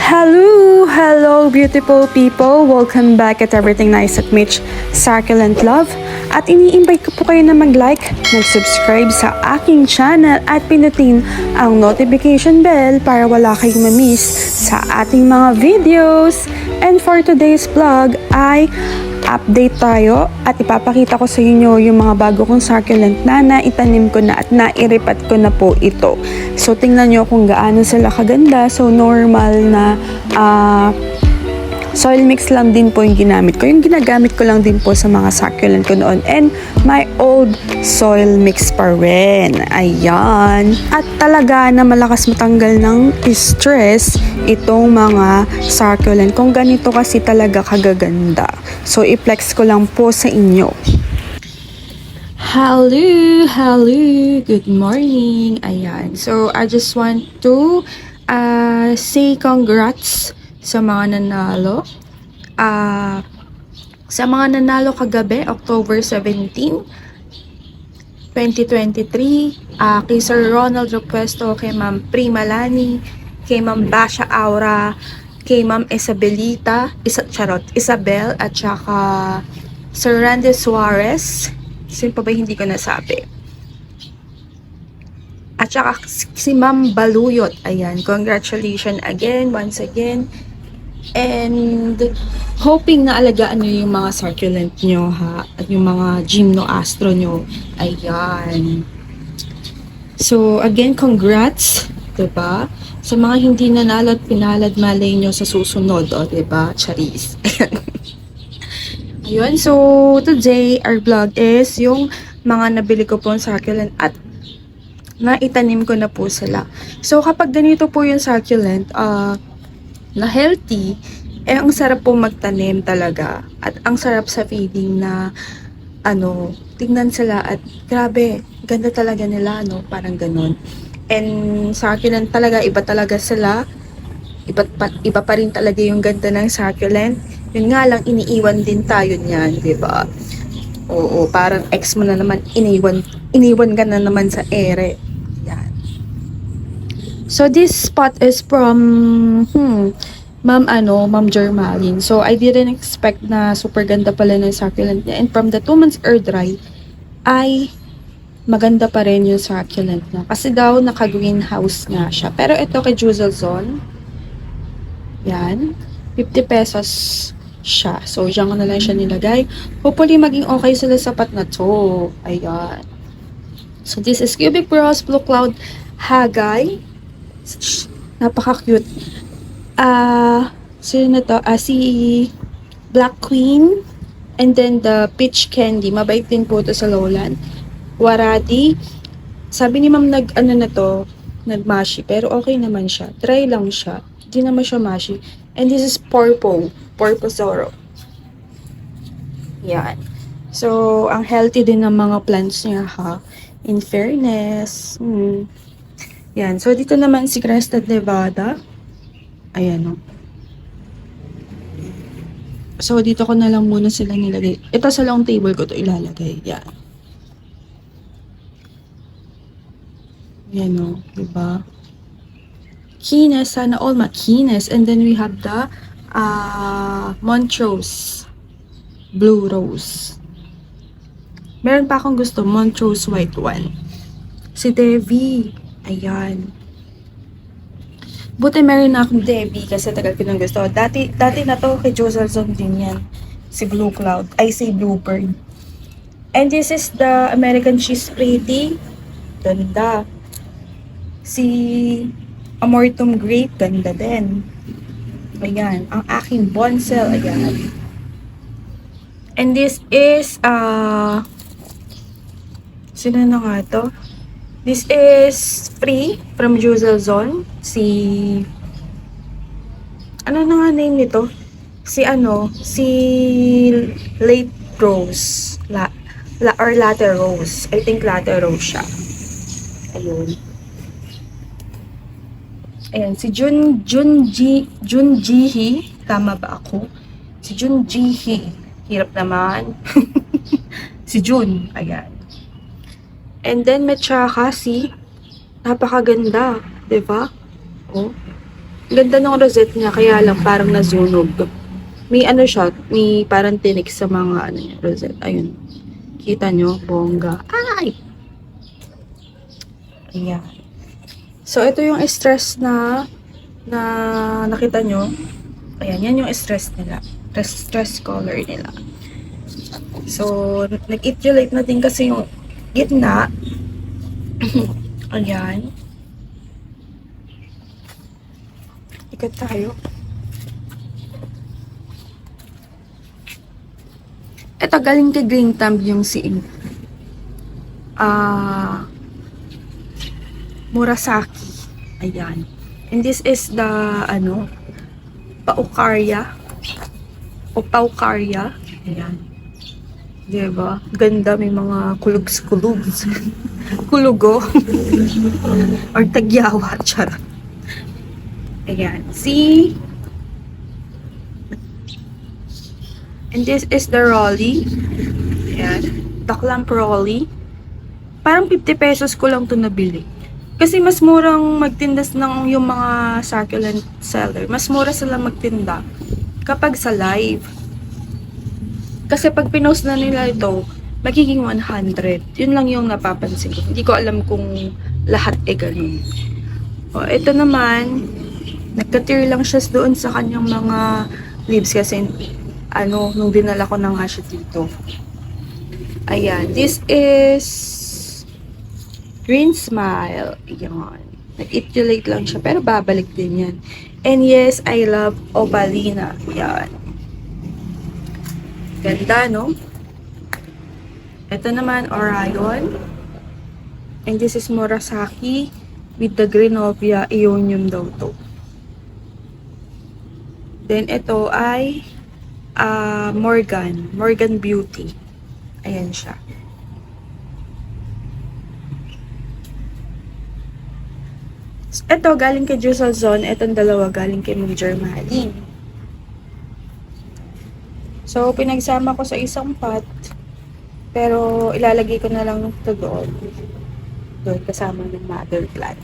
Hello, beautiful people. Welcome back at Everything Nice at Mitch Succulent Love. At ini-invite ko po kayo na mag-like, mag-subscribe sa aking channel at pinutin ang notification bell para wala kayong ma-miss sa ating mga videos. And for today's vlog ay update tayo at ipapakita ko sa inyo yung mga bago kong succulent na naitanim ko na at nairipat ko na po ito. So tingnan nyo kung gaano sila kaganda. So normal na soil mix lang din po yung ginamit ko. Yung ginagamit ko lang din po sa mga succulent ko noon. And my old soil mix pa rin. Ayan. At talaga na malakas matanggal ng stress itong mga succulent. Kung ganito kasi talaga kagaganda. So i-flex ko lang po sa inyo. Hello, good morning. Ayan. So I just want to say congrats sa mga nanalo. Sa mga nanalo kagabi, October 17, 2023, kay Sir Ronald Repuesto, kay Ma'am Prima Lani, kay Ma'am Basha Aura, kay Ma'am Isabel, at saka Sir Randy Suarez. Sino pa ba hindi ko nasabi? At saka si Ma'am Baluyot. Ayan, congratulations again, once again. And hoping na alagaan nyo yung mga succulent nyo, ha? At yung mga gymnoastro nyo. Ayan. So, again, congrats, diba? Sa mga hindi nanalo at pinalad, malay nyo sa susunod, o, diba? Charis. Ayun, so, today, our vlog is yung mga nabili ko po yung succulent at naitanim ko na po sila. So, kapag ganito po yung succulent, na healthy, ang sarap po magtanim talaga. At ang sarap sa feeding na, tingnan sila at grabe, ganda talaga nila, parang ganun. And succulent talaga, iba talaga sila. Iba pa rin talaga yung ganda ng succulent. Yun nga lang, iniiwan din tayo niyan, diba? Oo, parang ex mo na naman, iniwan ka na naman sa ere. Yan. So, this spot is from, Ma'am Germaline. So, I didn't expect na super ganda pala ng succulent niya. And from the 2 months air dry, ay maganda pa rin yung succulent niya. Kasi daw, naka-greenhouse nga siya. Pero ito kay Juzel Zone, yan, 50 pesos siya. So, diyan ko na lang siya nilagay. Hopefully, maging okay sila sapat na to. Ayan. So, this is Cubic Bros Blue Cloud Hagay. Napaka-cute. Sino na to? Si Black Queen. And then, the Peach Candy. Mabait din po to sa lowland. Waradi. Sabi ni ma'am nagmashi. Pero okay naman siya. Try lang siya. Hindi naman siya mashi. And this is Purple Zoro. Yan. So, ang healthy din ng mga plants niya, ha? In fairness. Yan. So, dito naman si Crested Nevada. Ayan, o. So, dito ko na lang muna sila nilagay. Ito sa long table ko to ilalagay. Yan. Yan, o. Diba? Kines. Sana all makines. And then, we have the Montrose Blue Rose. Meron pa akong gusto, Montrose White one. Si Devi. Ayan. Buti meron na akong Devi kasi tagal ko nang gusto. Dati na to kay Joselson din yan. Si Blue Cloud. Ay, si Bluebird. And this is the American Cheese Pretty. Ganda. Si Amortum Grape. Ganda din. Ayan. Ang aking bonsel. Ayan. And this is, sino na nga to? This is free from Juzel Zone. Ano na nga name nito? Si Late Rose. Or Latte Rose. I think Latte Rose siya. Ayun. Ayan, si Junjihi. Tama ba ako? Si Junjihi. Hirap naman. Si Jun. Ayan. And then, may tsaka si napakaganda. Diba? Oh. Ganda ng rosette niya, kaya lang parang nasunog. May ano siya, may parang tinik sa mga ano niya, rosette. Ayun. Kita nyo, bongga. Ay! Ayan. So, ito yung stress na nakita nyo. Ayan, yan yung stress nila. Stress color nila. So, nag-etulate na din kasi yung gitna. Ayan. Ikot tayo. Ito, galing kay Green Thumb yung si Murasaki. Ayan. And this is the, Paukarya. O Paukarya. Ayan. Diba? Ganda, may mga kulugs-kulugs. Kulugo. Or tagyawa, charot. Ayan. See? And this is the Rolly. Ayan. Daklamp Rolly. Parang 50 pesos ko lang to nabili. Kasi mas murang magtindas ng yung mga succulent seller. Mas mura sila magtinda kapag sa live. Kasi pag pinost na nila ito, magiging 100. Yun lang yung napapansin ko. Hindi ko alam kung lahat ganun. O, ito naman, nagka-tear lang siya doon sa kanyang mga leaves kasi nung dinala ko na nga siya dito. Ayan, this is Green Smile. Ayan. Nag-etulate lang siya, pero babalik din yan. And yes, I love Opalina. Ayan. Ganda, no? Ito naman, Orion. And this is Murasaki with the Greenovia Aeonium daw to. Then, ito ay Morgan Beauty. Ayan siya. Ito, galing kay Juice Zone. Itong dalawa, galing kay Mong Germaline. So, pinagsama ko sa isang pot. Pero, ilalagay ko na lang ito doon. Doon, kasama ng mother plant.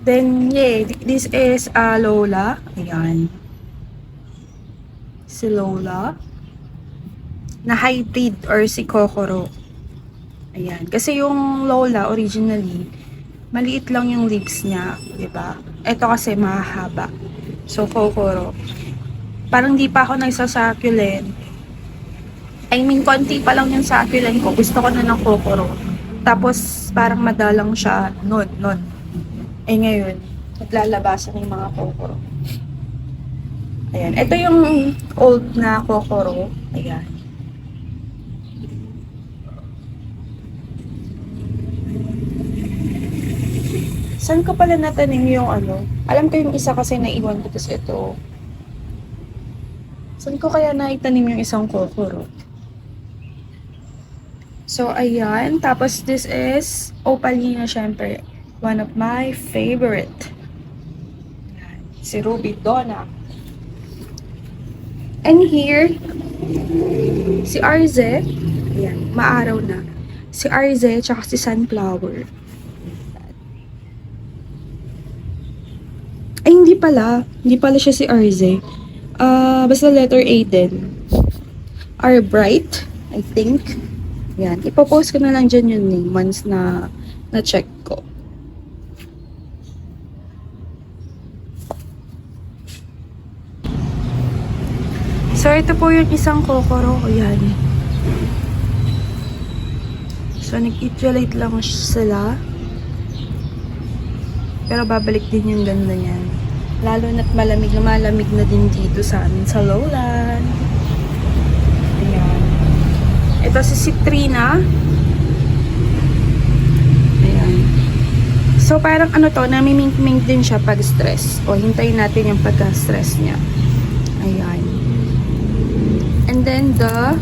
Then, yeah, this is Lola. Ayan. Si Lola. Na hybrid or si Kokoro. Ayan. Kasi yung Lola, originally, maliit lang yung leaves niya, di ba? Ito kasi mahaba. So, Kokoro. Parang di pa ako nagsasucculent. I mean, konti pa lang yung succulent ko. Gusto ko na ng Kokoro. Tapos, parang madalang siya. Nun. Eh, ngayon, naglalabasan yung mga Kokoro. Ayan. Ito yung old na Kokoro. Ayan. Saan ko pala natanim yung Alam ko yung isa kasi naiwan ko, tapos ito. Saan ko kaya naitanim yung isang Kokoro? So, ayan. Tapos, this is Opalina, syempre. One of my favorite. Ayan. Si Ruby Donna. And here, si Arze. Ayan. Maaraw na. Si Arze, tsaka si Sunflower. Ay, hindi pala. Hindi pala siya si Arze. Basta letter A din. R Bright, I think. Yan. Ipopost ko na lang dyan yung name once na check ko. So, ito po yung isang Kokoro. Ayan. So, nag-etulate lang sila. Pero babalik din yung ganda niyan. Lalo na't malamig na din dito sa amin sa lowland. Ayan. Ito si Citrina. Ayan. So, parang namimink-mink din siya pag stress. O, hintayin natin yung pagka-stress niya. Ayan. And then, the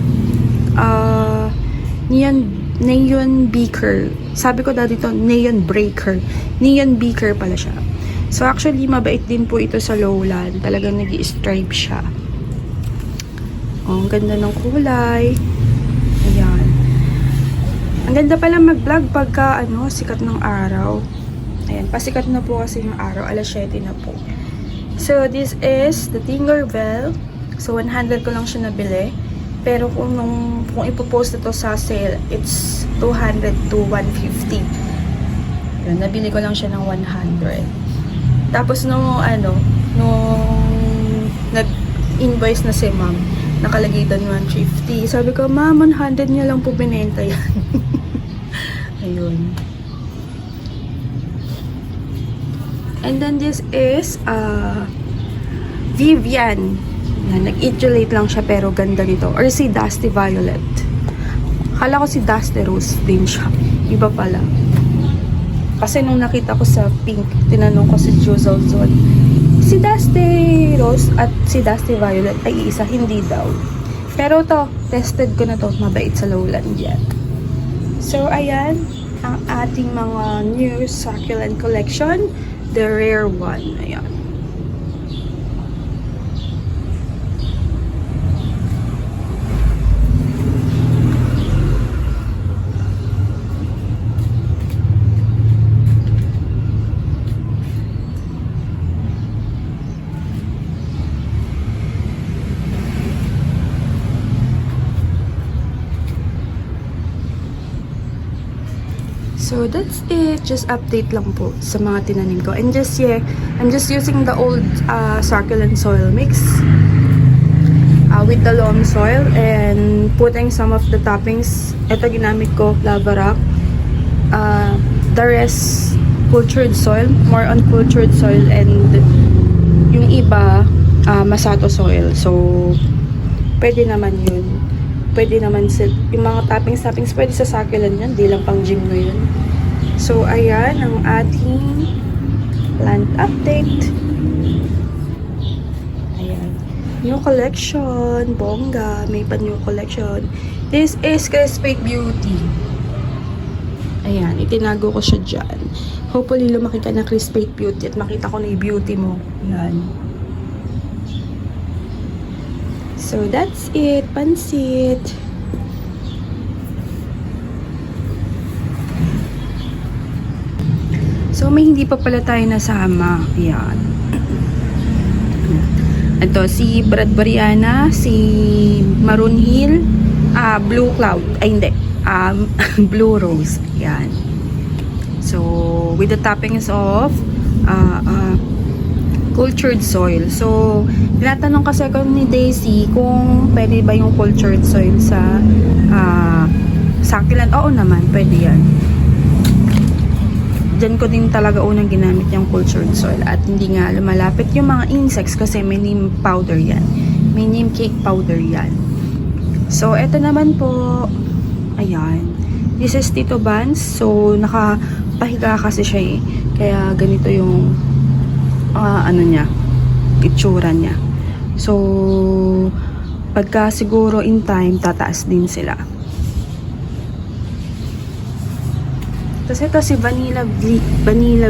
Neon Beaker. Sabi ko dati ito, Neon Breaker. Neon Beaker pala siya. So, actually, mabait din po ito sa lowland. Talagang nag-i-stripe siya. Oh, ang ganda ng kulay. Ayan. Ang ganda pala mag-vlog pagka, sikat ng araw. Ayan, pasikat na po kasi yung araw. Alas 7 na po. So, this is the Tinkerbell. So, 100 ko lang siya nabili. Pero kung ipopost ito sa sale, it's 200 to 150. Yun, nabili ko lang siya ng 100. Tapos nung nag-invoice na si ma'am, nakalagay doon 150. Sabi ko, ma'am, 100 niya lang po binenta yan. Ayun. And then this is Vivian. Yan, nag-ejulate lang siya pero ganda nito. Or si Dusty Violet. Akala ko si Dusty Rose din siya. Iba pala. Kasi nung nakita ko sa pink, tinanong ko si Josel Zon, si Dusty Rose at si Dusty Violet ay isa, hindi daw. Pero to, tested ko na to, mabait sa lowland yan. So, ayan, ang ating mga new succulent collection, the rare one, ayan. So that's it. Just update lang po sa mga tinanim ko. And just I'm just using the old succulent soil mix with the loam soil and putting some of the toppings. Ito ginamit ko, lava rock. The rest cultured soil, more on cultured soil, and yung iba masato soil. So pwede naman yun. Pwede naman yung mga toppings pwede sa succulent yan, di lang pang gym yun. So ayan ang ating plant update. Ayan, new collection, bongga, may pa new collection. This is Crispate Beauty. Ayan, itinago ko siya dyan. Hopefully lumaki ka na Crispate Beauty at makita ko na yung beauty mo. Ayan. So that's it, pansit. So may hindi pa pala tayo nasama. Yan. Ito si Bradburiana, si Maroon Hill, Blue Cloud. Ay hindi, Blue Rose. Yan. So with the toppings of cultured soil. So, tinatanong kasi ako ni Daisy kung pwede ba yung cultured soil sa succulent. Oo naman, pwede yan. Diyan ko din talaga unang ginamit yung cultured soil at hindi nga lumalapit yung mga insects kasi may neem powder yan. May neem cake powder yan. So, eto naman po, ayan. This is Tito Vans. So, nakapahiga kasi siya eh. Kaya ganito yung niya, itsura niya. So, pagka siguro in time, tataas din sila. Tapos ito si Vanilla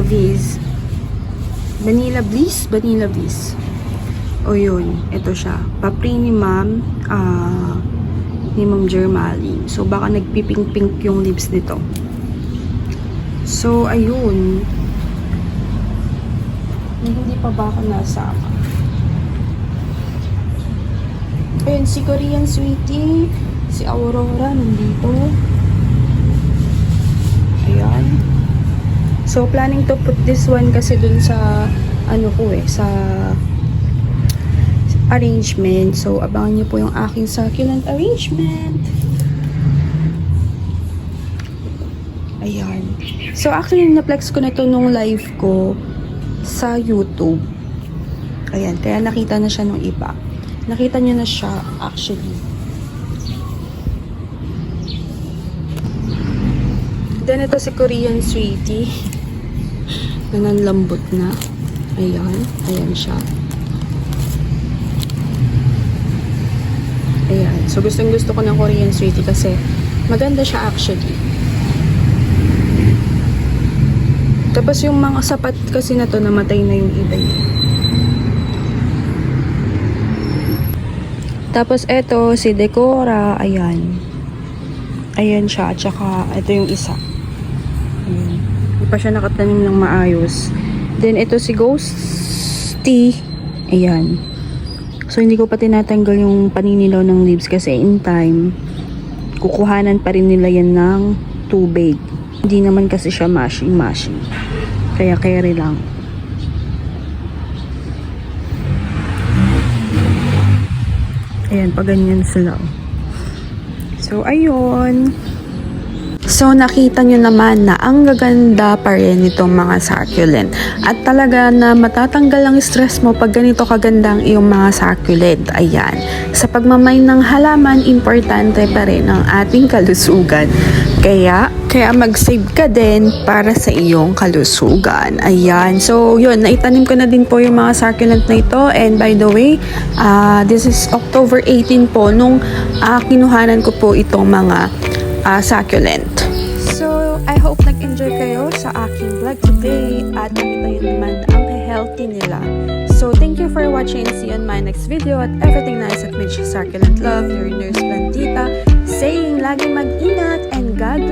Bliss. O yun, ito siya. Papri ni Ma'am, ni Ma'am Germaline. So, baka nagpipink-pink yung lips nito. So, ayun. Hindi pa ba ako nasama? Ayun, si Korean Sweetie, si Aurora, nandito. Ayan. So, planning to put this one kasi dun sa, sa arrangement. So, abangan niyo po yung aking succulent arrangement. Ayan. So, actually, na-flex ko na to nung live ko sa YouTube. Ayan, kaya nakita na siya nung iba. Nakita niyo na siya actually. Then ito si Korean Sweetie. Nananlambot na. Ayan, ayan siya. Ayan, so gustong-gusto ko ng Korean Sweetie kasi maganda siya actually. Tapos yung mga sapat kasi na to, namatay na yung iba yun. Tapos eto, si Decora, ayan. Ayan siya, at saka ito yung isa. Ayan. pa siya nakatanim ng maayos. Then, ito si Ghosty. Ayan. So, hindi ko pa tinatanggal yung paninilaw ng leaves kasi in time, kukuhanan pa rin nila yan ng tubig. Hindi naman kasi siya mashing. Kaya carry lang. Ayan, pag ganyan sila. So, ayun. So, nakita nyo naman na ang gaganda pa rin itong mga succulent. At talaga na matatanggal ang stress mo pag ganito kaganda ang iyong mga succulent. Ayan. Sa pagmamay ng halaman, importante pa rin ang ating kalusugan. Kaya mag-save ka din para sa iyong kalusugan. Ayan. So, yun. Naitanim ko na din po yung mga succulent na ito. And by the way, this is October 18 po nung kinuhanan ko po itong mga succulent. So, I hope nag-enjoy kayo sa aking vlog today at nakita yun naman ang healthy nila. So, thank you for watching and see you on my next video at everything nice at Mitch Succulent Love, your nurse Plantita, saying lagi mag-ingat and God